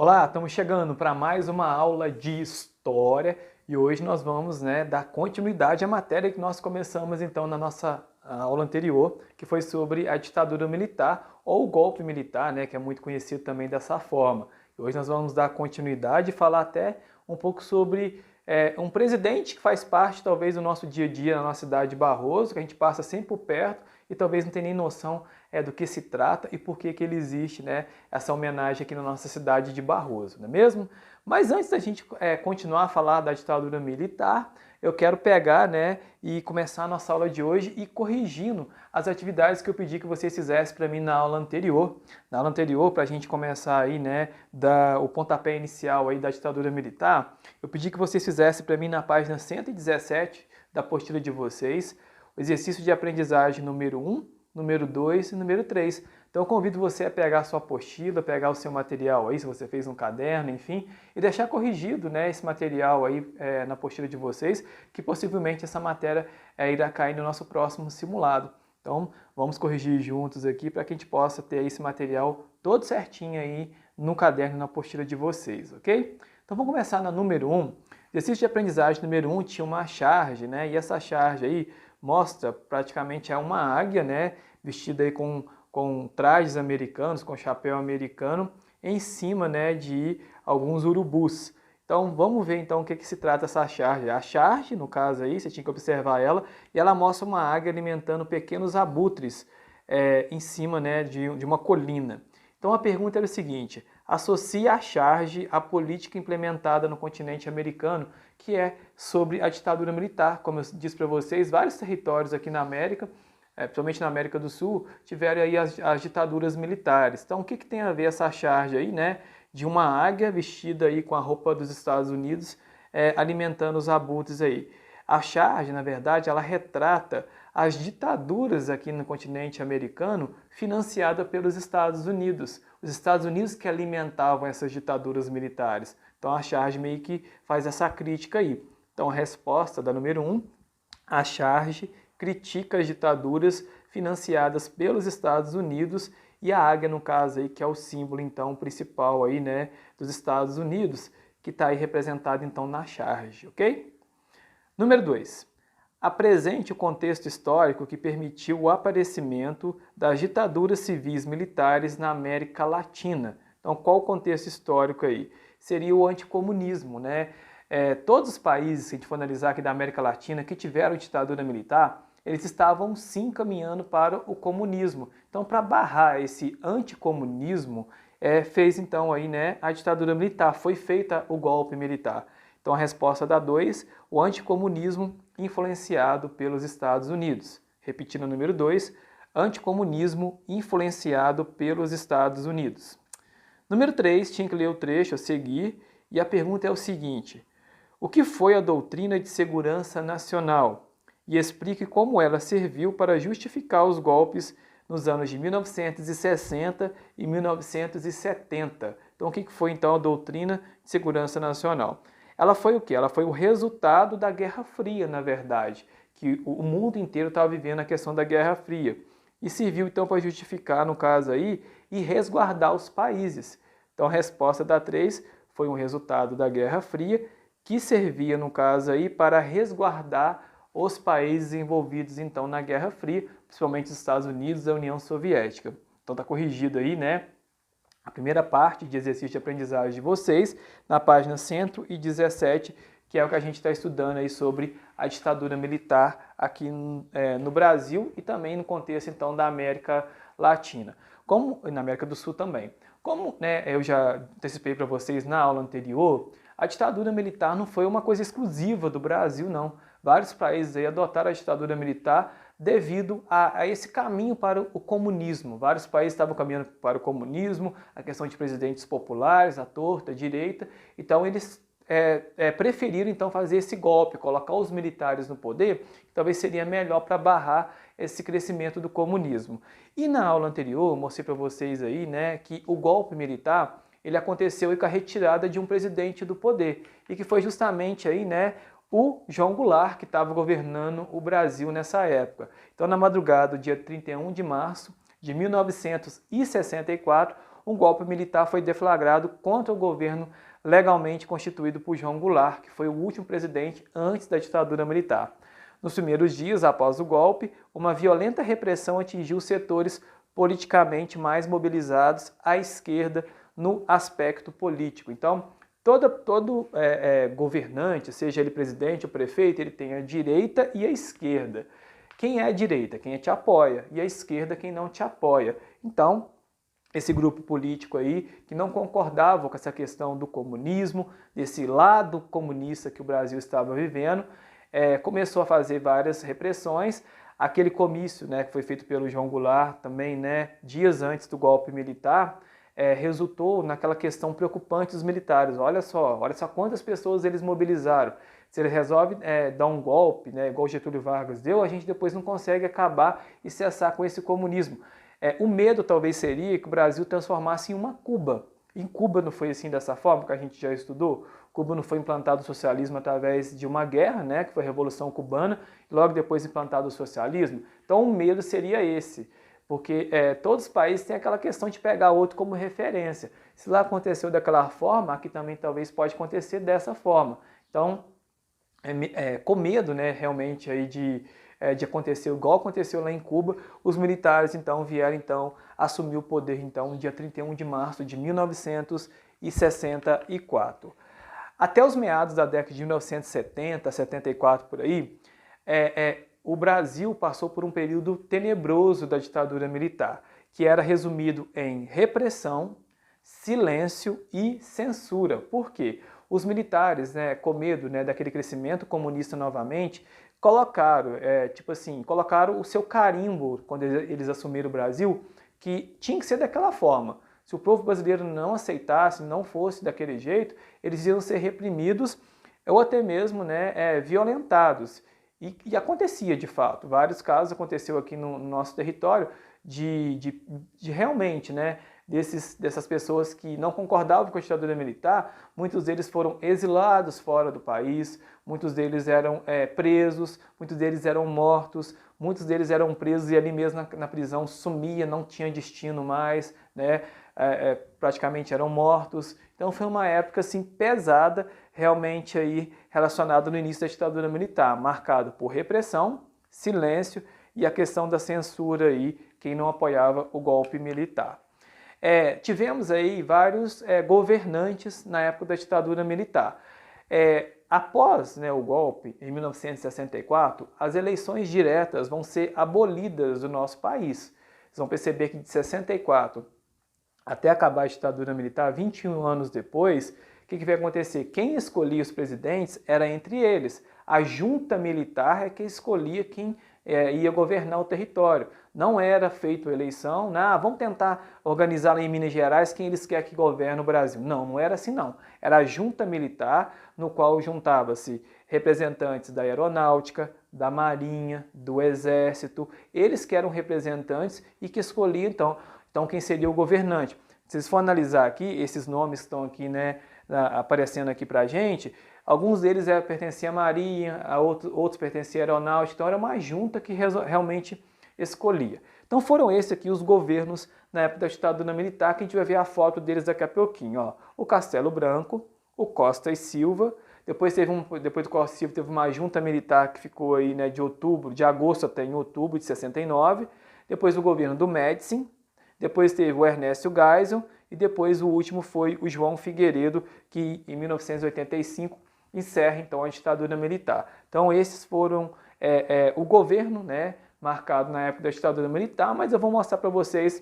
Olá, estamos chegando para mais uma aula de História e hoje nós vamos dar continuidade à matéria que nós começamos então na nossa aula anterior, que foi sobre a ditadura militar ou o golpe militar, que é muito conhecido também dessa forma. E hoje nós vamos dar continuidade e falar até um pouco sobre um presidente que faz parte talvez do nosso dia a dia na nossa cidade de Barroso, que a gente passa sempre por perto e talvez não tenha nem noção do que se trata e por que ele existe, essa homenagem aqui na nossa cidade de Barroso, não é mesmo? Mas antes da gente continuar a falar da ditadura militar, eu quero pegar e começar a nossa aula de hoje e corrigindo as atividades que eu pedi que vocês fizessem para mim na aula anterior. Na aula anterior, para a gente começar aí, o pontapé inicial aí da ditadura militar, eu pedi que vocês fizessem para mim na página 117 da apostila de vocês, o exercício de aprendizagem número 1, número 2 e número 3. Então eu convido você a pegar a sua apostila, pegar o seu material aí, se você fez um caderno, enfim, e deixar corrigido esse material aí na apostila de vocês, que possivelmente essa matéria irá cair no nosso próximo simulado. Então vamos corrigir juntos aqui para que a gente possa ter esse material todo certinho aí no caderno, na apostila de vocês, ok? Então vamos começar na número 1. Exercício de aprendizagem número 1 tinha uma charge, e essa charge aí mostra praticamente uma águia, vestida aí com trajes americanos, com chapéu americano, em cima de alguns urubus. Então vamos ver então o que se trata essa charge. A charge, no caso aí, você tinha que observar ela, e ela mostra uma águia alimentando pequenos abutres em cima de uma colina. Então a pergunta era o seguinte: associa a charge à política implementada no continente americano, que é sobre a ditadura militar. Como eu disse para vocês, vários territórios aqui na América, principalmente na América do Sul, tiveram aí as ditaduras militares. Então o que tem a ver essa charge aí, de uma águia vestida aí com a roupa dos Estados Unidos, alimentando os abutres aí? A charge, na verdade, ela retrata as ditaduras aqui no continente americano financiadas pelos Estados Unidos. Os Estados Unidos que alimentavam essas ditaduras militares. Então a charge meio que faz essa crítica aí. Então a resposta da número 1, a charge critica as ditaduras financiadas pelos Estados Unidos, e a águia, no caso aí, que é o símbolo então principal aí, dos Estados Unidos, que está aí representado então na charge, ok? Número 2. Apresente o contexto histórico que permitiu o aparecimento das ditaduras civis militares na América Latina. Então, qual o contexto histórico aí? Seria o anticomunismo, todos os países, se a gente for analisar aqui da América Latina, que tiveram ditadura militar, eles estavam sim caminhando para o comunismo. Então, para barrar esse anticomunismo, fez então aí, a ditadura militar, foi feita o golpe militar. Então a resposta da 2, o anticomunismo influenciado pelos Estados Unidos. Repetindo o número 2, anticomunismo influenciado pelos Estados Unidos. Número 3, tinha que ler o trecho a seguir, e a pergunta é o seguinte: o que foi a doutrina de segurança nacional? E explique como ela serviu para justificar os golpes nos anos de 1960 e 1970. Então o que foi então a doutrina de segurança nacional? Ela foi o quê? Ela foi o resultado da Guerra Fria, na verdade, que o mundo inteiro estava vivendo a questão da Guerra Fria. E serviu então para justificar, no caso aí, e resguardar os países. Então a resposta da 3 foi um resultado da Guerra Fria, que servia, no caso aí, para resguardar os países envolvidos então na Guerra Fria, principalmente os Estados Unidos e a União Soviética. Então está corrigido aí, a primeira parte de exercício de aprendizagem de vocês, na página 117, que é o que a gente está estudando aí sobre a ditadura militar aqui no Brasil e também no contexto então da América Latina, e na América do Sul também. Como eu já antecipei para vocês na aula anterior, a ditadura militar não foi uma coisa exclusiva do Brasil, não. Vários países aí adotaram a ditadura militar devido a esse caminho para o comunismo. Vários países estavam caminhando para o comunismo, a questão de presidentes populares, a torta, a direita. Então eles preferiram então fazer esse golpe, colocar os militares no poder, que talvez seria melhor para barrar esse crescimento do comunismo. E na aula anterior eu mostrei para vocês aí, que o golpe militar ele aconteceu com a retirada de um presidente do poder, e que foi justamente aí, o João Goulart, que estava governando o Brasil nessa época. Então, na madrugada do dia 31 de março de 1964, um golpe militar foi deflagrado contra o governo legalmente constituído por João Goulart, que foi o último presidente antes da ditadura militar. Nos primeiros dias após o golpe, uma violenta repressão atingiu os setores politicamente mais mobilizados à esquerda no aspecto político. Então, todo governante, seja ele presidente ou prefeito, ele tem a direita e a esquerda. Quem é a direita? Quem te apoia. E a esquerda, quem não te apoia. Então, esse grupo político aí, que não concordava com essa questão do comunismo, desse lado comunista que o Brasil estava vivendo, começou a fazer várias repressões. Aquele comício, né, que foi feito pelo João Goulart também, né, dias antes do golpe militar, resultou naquela questão preocupante dos militares. Olha só quantas pessoas eles mobilizaram. Se ele resolve dar um golpe, né, igual Getúlio Vargas deu, a gente depois não consegue acabar e cessar com esse comunismo. O medo talvez seria que o Brasil transformasse em uma Cuba. Em Cuba não foi assim dessa forma que a gente já estudou. Cuba não foi implantado o socialismo através de uma guerra, né, que foi a Revolução Cubana, e logo depois implantado o socialismo. Então o medo seria esse, porque todos os países têm aquela questão de pegar outro como referência. Se lá aconteceu daquela forma, aqui também talvez pode acontecer dessa forma. Então, com medo, né, realmente aí de acontecer igual aconteceu lá em Cuba, os militares então vieram assumir o poder no dia 31 de março de 1964. Até os meados da década de 1970, 74 por aí, o Brasil passou por um período tenebroso da ditadura militar, que era resumido em repressão, silêncio e censura. Por quê? Os militares, com medo daquele crescimento comunista novamente, colocaram o seu carimbo quando eles assumiram o Brasil, que tinha que ser daquela forma. Se o povo brasileiro não aceitasse, não fosse daquele jeito, eles iam ser reprimidos ou até mesmo violentados. E acontecia de fato. Vários casos aconteceu aqui no nosso território de realmente, dessas pessoas que não concordavam com a ditadura militar, muitos deles foram exilados fora do país, muitos deles eram presos, muitos deles eram mortos, muitos deles eram presos e ali mesmo na prisão sumia, não tinha destino mais, praticamente eram mortos. Então foi uma época assim pesada, realmente aí relacionada no início da ditadura militar, marcado por repressão, silêncio e a questão da censura aí, quem não apoiava o golpe militar. Tivemos aí vários governantes na época da ditadura militar. Após o golpe, em 1964, as eleições diretas vão ser abolidas do nosso país. Vocês vão perceber que de 64 até acabar a ditadura militar, 21 anos depois, o que vai acontecer? Quem escolhia os presidentes era entre eles. A junta militar é que escolhia quem ia governar o território. Não era feita a eleição, vamos tentar organizar lá em Minas Gerais quem eles querem que governe o Brasil. Não era assim não. Era a junta militar, no qual juntava-se representantes da aeronáutica, da marinha, do exército, eles que eram representantes e que escolhiam então quem seria o governante. Se vocês for analisar aqui, esses nomes que estão aqui, aparecendo aqui pra gente, alguns deles pertenciam à marinha, outros pertenciam à aeronáutica, então era uma junta que realmente escolhia. Então foram esses aqui os governos na época da ditadura militar, que a gente vai ver a foto deles daqui a pouquinho. Ó. O Castelo Branco, o Costa e Silva, depois do Costa e Silva teve uma junta militar que ficou aí de agosto até em outubro de 69, depois o governo do Médici, depois teve o Ernesto Geisel e depois o último foi o João Figueiredo, que em 1985 encerra então a ditadura militar. Então esses foram o governo, marcado na época da ditadura militar, mas eu vou mostrar para vocês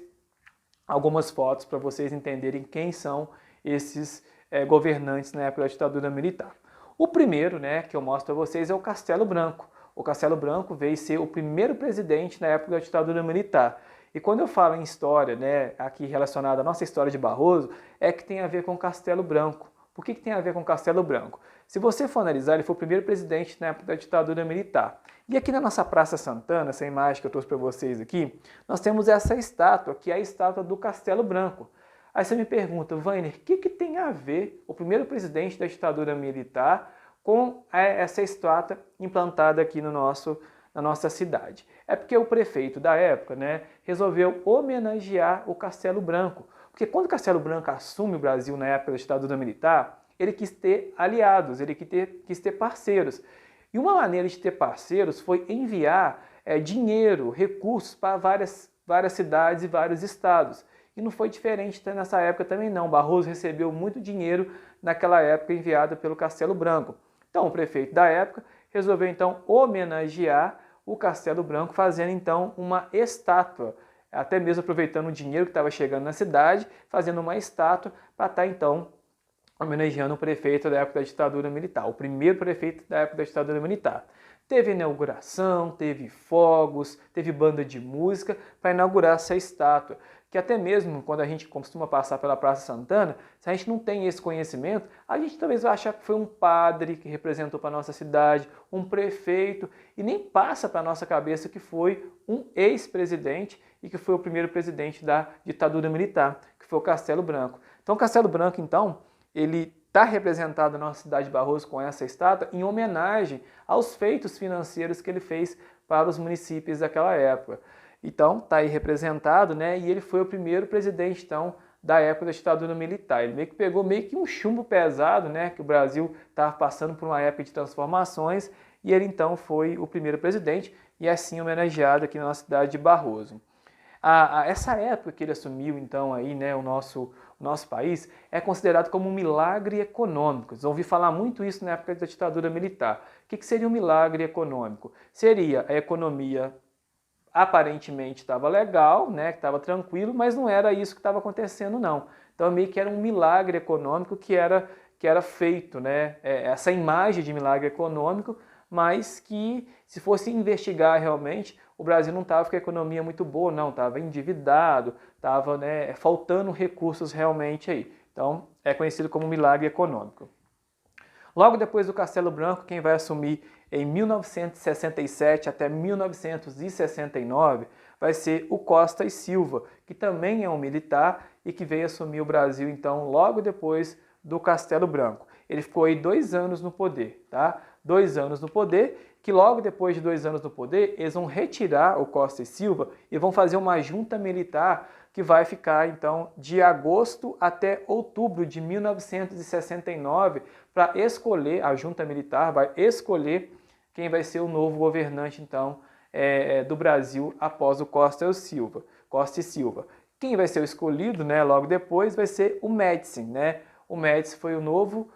algumas fotos para vocês entenderem quem são esses governantes na época da ditadura militar. O primeiro, que eu mostro para vocês é o Castelo Branco. O Castelo Branco veio ser o primeiro presidente na época da ditadura militar. E quando eu falo em história, aqui relacionada à nossa história de Barroso, é que tem a ver com Castelo Branco. Por que tem a ver com Castelo Branco? Se você for analisar, ele foi o primeiro presidente na época da ditadura militar. E aqui na nossa Praça Santana, essa imagem que eu trouxe para vocês aqui, nós temos essa estátua, que é a estátua do Castelo Branco. Aí você me pergunta, Vainer, o que tem a ver o primeiro presidente da ditadura militar com essa estátua implantada aqui na nossa cidade? É porque o prefeito da época resolveu homenagear o Castelo Branco, Porque quando Castelo Branco assume o Brasil na época da ditadura militar, ele quis ter aliados, ele quis ter parceiros. E uma maneira de ter parceiros foi enviar dinheiro, recursos para várias cidades e vários estados. E não foi diferente nessa época também não. Barroso recebeu muito dinheiro naquela época enviado pelo Castelo Branco. Então o prefeito da época resolveu então homenagear o Castelo Branco, fazendo então uma estátua, até mesmo aproveitando o dinheiro que estava chegando na cidade, fazendo uma estátua para estar então homenageando o prefeito da época da ditadura militar, o primeiro prefeito da época da ditadura militar. Teve inauguração, teve fogos, teve banda de música para inaugurar essa estátua, que até mesmo quando a gente costuma passar pela Praça Santana, se a gente não tem esse conhecimento, a gente talvez vai achar que foi um padre que representou para a nossa cidade, um prefeito, e nem passa para a nossa cabeça que foi um ex-presidente e que foi o primeiro presidente da ditadura militar, que foi o Castelo Branco. Então, o Castelo Branco, então, ele está representado na nossa cidade de Barroso com essa estátua em homenagem aos feitos financeiros que ele fez para os municípios daquela época. Então, está aí representado, né? E ele foi o primeiro presidente, então, da época da ditadura militar. Ele meio que pegou meio que um chumbo pesado, né? Que o Brasil estava passando por uma época de transformações e ele, então, foi o primeiro presidente e assim homenageado aqui na nossa cidade de Barroso. Essa época que ele assumiu, então, aí, né, o nosso país, é considerado como um milagre econômico. Vocês vão ouvir falar muito isso na época da ditadura militar. O que seria um milagre econômico? Seria a economia aparentemente estava legal, né, que estava tranquilo, mas não era isso que estava acontecendo, não. Então, meio que era um milagre econômico que era feito, né, essa imagem de milagre econômico, mas que, se fosse investigar realmente, o Brasil não estava com a economia muito boa, não, estava endividado, estava, né, faltando recursos realmente aí. Então, é conhecido como milagre econômico. Logo depois do Castelo Branco, quem vai assumir em 1967 até 1969 vai ser o Costa e Silva, que também é um militar e que veio assumir o Brasil, então, logo depois do Castelo Branco. Ele ficou aí 2 anos no poder, tá? 2 anos no poder, que logo depois de 2 anos no poder, eles vão retirar o Costa e Silva e vão fazer uma junta militar que vai ficar, então, de agosto até outubro de 1969 para escolher, a junta militar vai escolher quem vai ser o novo governante, então, do Brasil após o Costa e Silva. Quem vai ser o escolhido, né, logo depois, vai ser o Médici, né? O Médici foi o novo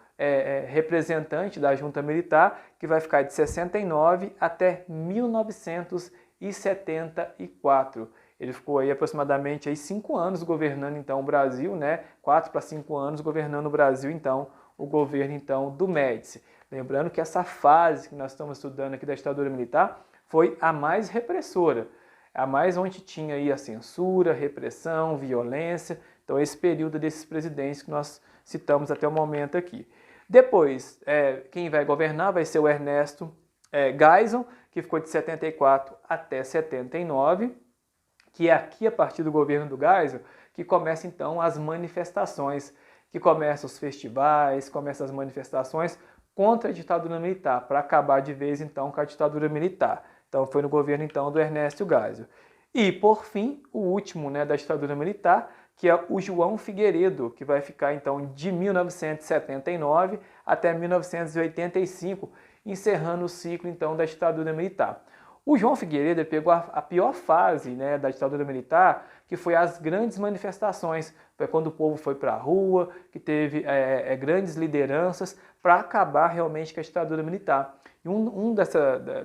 representante da junta militar, que vai ficar de 69 até 1974. Ele ficou aí aproximadamente aí 5 anos governando então o Brasil, né? 4 para 5 anos governando o Brasil, então, o governo então do Médici. Lembrando que essa fase que nós estamos estudando aqui da ditadura militar foi a mais repressora, a mais onde tinha aí a censura, repressão, violência. Então, esse período desses presidentes que nós citamos até o momento aqui. Depois, quem vai governar vai ser o Ernesto Geisel, que ficou de 74 até 79, que é aqui, a partir do governo do Geisel, que começa então as manifestações, que começam os festivais, começam as manifestações contra a ditadura militar, para acabar de vez então com a ditadura militar. Então foi no governo então do Ernesto Geisel. E, por fim, o último, né, da ditadura militar, que é o João Figueiredo, que vai ficar então de 1979 até 1985, encerrando o ciclo então da ditadura militar. O João Figueiredo pegou a pior fase, né, da ditadura militar, que foi as grandes manifestações. Foi quando o povo foi para a rua, que teve grandes lideranças para acabar realmente com a ditadura militar. E um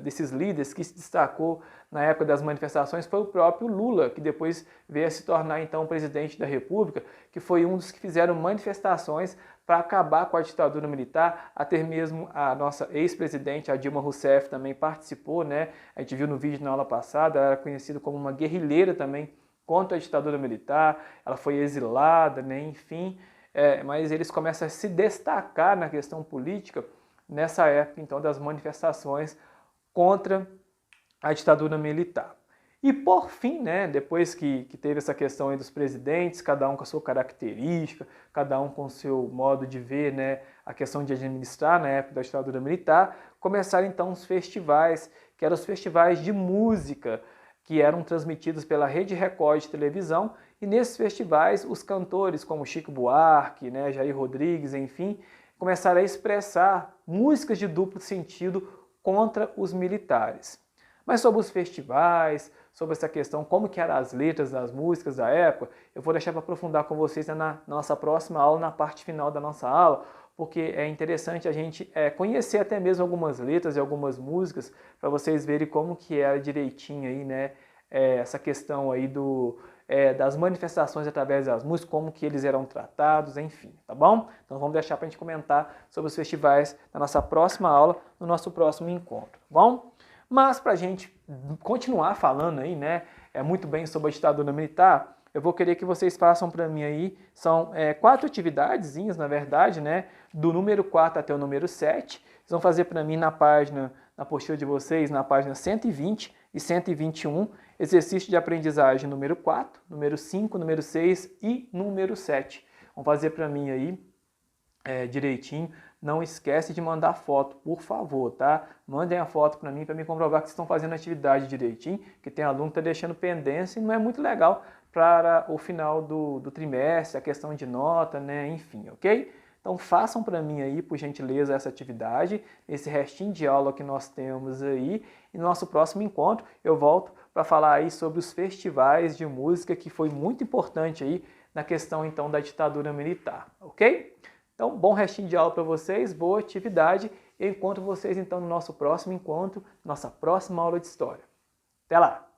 desses líderes que se destacou na época das manifestações foi o próprio Lula, que depois veio a se tornar então presidente da República, que foi um dos que fizeram manifestações para acabar com a ditadura militar. Até mesmo a nossa ex-presidente, a Dilma Rousseff, também participou, né? A gente viu no vídeo na aula passada, ela era conhecida como uma guerrilheira também contra a ditadura militar, ela foi exilada, né? Enfim, mas eles começam a se destacar na questão política nessa época, então, das manifestações contra a ditadura militar. E, por fim, né, depois que teve essa questão aí dos presidentes, cada um com a sua característica, cada um com o seu modo de ver, né, a questão de administrar na época da ditadura militar, começaram, então, os festivais, que eram os festivais de música, que eram transmitidos pela Rede Record de televisão, e nesses festivais os cantores como Chico Buarque, né, Jair Rodrigues, enfim, começaram a expressar músicas de duplo sentido contra os militares. Mas sobre os festivais, sobre essa questão, como que eram as letras das músicas da época, eu vou deixar para aprofundar com vocês na nossa próxima aula, na parte final da nossa aula, porque é interessante a gente conhecer até mesmo algumas letras e algumas músicas, para vocês verem como que era direitinho aí, né, essa questão aí das manifestações através das músicas, como que eles eram tratados, enfim, tá bom? Então vamos deixar para a gente comentar sobre os festivais na nossa próxima aula, no nosso próximo encontro, tá bom? Mas para a gente continuar falando aí, né, muito bem sobre a ditadura militar, eu vou querer que vocês façam para mim aí, são 4 atividadezinhas, na verdade, né, do número 4 até o número 7. Vocês vão fazer para mim na apostila de vocês, na página 120 e 121, exercício de aprendizagem número 4, número 5, número 6 e número 7. Vão fazer para mim aí direitinho. Não esquece de mandar foto, por favor, tá? Mandem a foto para mim comprovar que vocês estão fazendo a atividade direitinho, que tem aluno que está deixando pendência e não é muito legal para o final do trimestre, a questão de nota, né? Enfim, ok? Então façam para mim aí, por gentileza, essa atividade, esse restinho de aula que nós temos aí, e no nosso próximo encontro eu volto para falar aí sobre os festivais de música, que foi muito importante aí na questão então da ditadura militar, ok? Então, bom restinho de aula para vocês, boa atividade. Eu encontro vocês então no nosso próximo encontro, nossa próxima aula de História. Até lá!